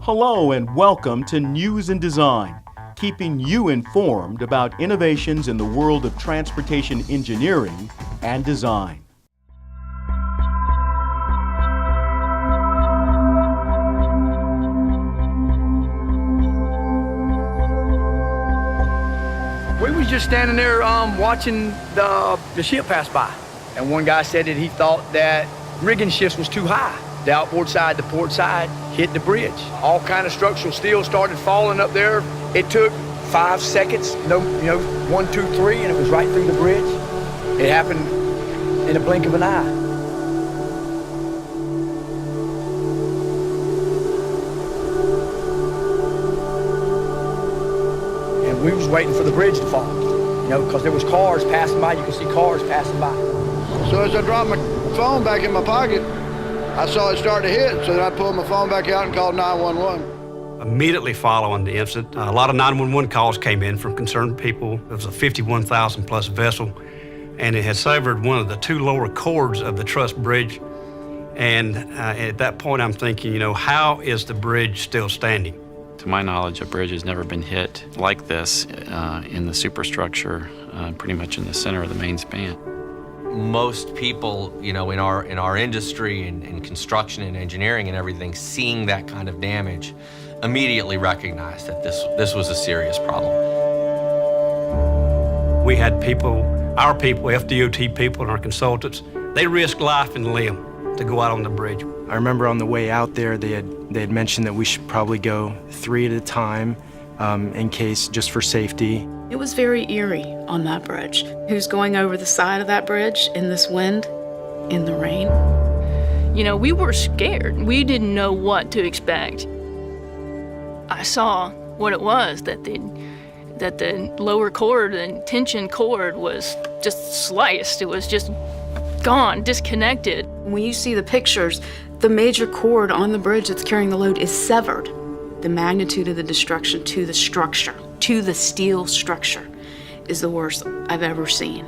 Hello and welcome to News and Design, keeping you informed about innovations in the world of transportation engineering and design. We was just standing there watching the ship pass by, and one guy said that he thought that rigging shifts was too high. The outboard side, the port side hit the bridge. All kind of structural steel started falling up there. It took 5 seconds, 1, 2, 3, and it was right through the bridge. It happened in a blink of an eye. And we was waiting for the bridge to fall, because there was cars passing by. You could see cars passing by. So as I dropped my phone back in my pocket, I saw it start to hit, so then I pulled my phone back out and called 911. Immediately following the incident, a lot of 911 calls came in from concerned people. It was a 51,000 plus vessel, and it had severed one of the two lower chords of the truss bridge. And at that point, I'm thinking, how is the bridge still standing? To my knowledge, a bridge has never been hit like this in the superstructure, pretty much in the center of the main span. Most people, in our industry and in construction and engineering and everything, seeing that kind of damage, immediately recognized that this was a serious problem. We had people, our people, FDOT people and our consultants, they risked life and limb to go out on the bridge. I remember on the way out there, they had mentioned that we should probably go 3 at a time in case, just for safety. It was very eerie on that bridge. Who's going over the side of that bridge in this wind, in the rain? We were scared. We didn't know what to expect. I saw what it was, that the lower cord, the tension cord was just sliced. It was just gone, disconnected. When you see the pictures, the major cord on the bridge that's carrying the load is severed. The magnitude of the destruction to the structure, to the steel structure, is the worst I've ever seen.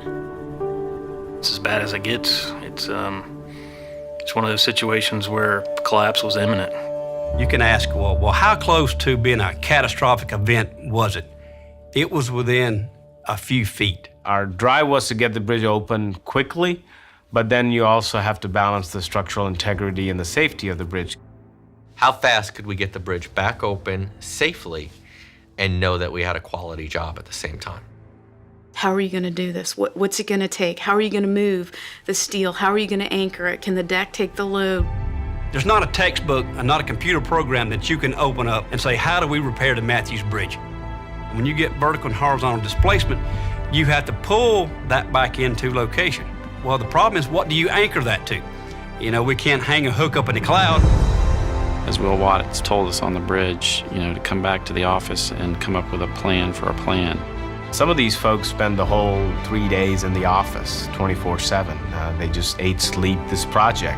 It's as bad as it gets. It's one of those situations where collapse was imminent. You can ask, well, how close to being a catastrophic event was it? It was within a few feet. Our drive was to get the bridge open quickly, but then you also have to balance the structural integrity and the safety of the bridge. How fast could we get the bridge back open safely and know that we had a quality job at the same time? How are you going to do this? What's it going to take? How are you going to move the steel? How are you going to anchor it? Can the deck take the load? There's not a textbook and not a computer program that you can open up and say, how do we repair the Mathews Bridge? When you get vertical and horizontal displacement, you have to pull that back into location. Well, the problem is, what do you anchor that to? We can't hang a hook up in the cloud. As Will Watts told us on the bridge, to come back to the office and come up with a plan for a plan. Some of these folks spend the whole 3 days in the office, 24/7. They just ate, sleep this project.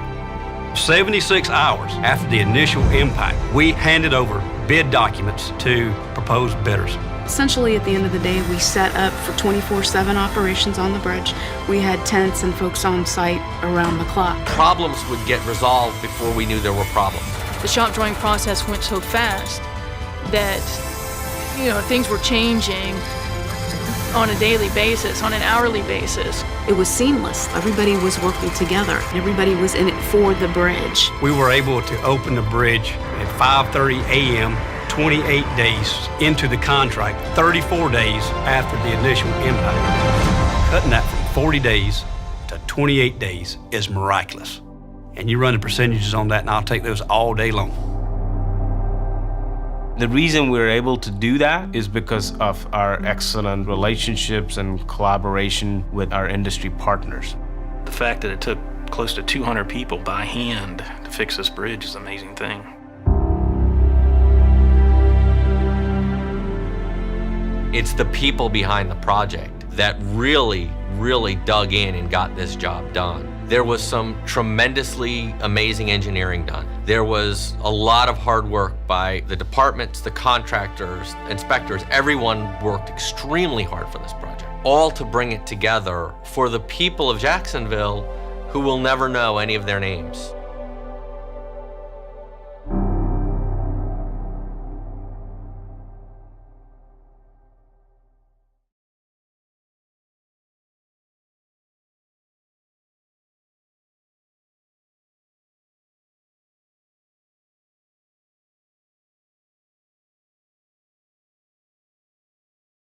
76 hours after the initial impact, we handed over bid documents to proposed bidders. Essentially, at the end of the day, we set up for 24/7 operations on the bridge. We had tents and folks on site around the clock. Problems would get resolved before we knew there were problems. The shop drawing process went so fast that, things were changing on a daily basis, on an hourly basis. It was seamless. Everybody was working together. Everybody was in it for the bridge. We were able to open the bridge at 5:30 a.m., 28 days into the contract, 34 days after the initial impact. Cutting that from 40 days to 28 days is miraculous. And you run the percentages on that, and I'll take those all day long. The reason we're able to do that is because of our excellent relationships and collaboration with our industry partners. The fact that it took close to 200 people by hand to fix this bridge is an amazing thing. It's the people behind the project that really dug in and got this job done. There was some tremendously amazing engineering done. There was a lot of hard work by the departments, the contractors, inspectors. Everyone worked extremely hard for this project, all to bring it together for the people of Jacksonville who will never know any of their names.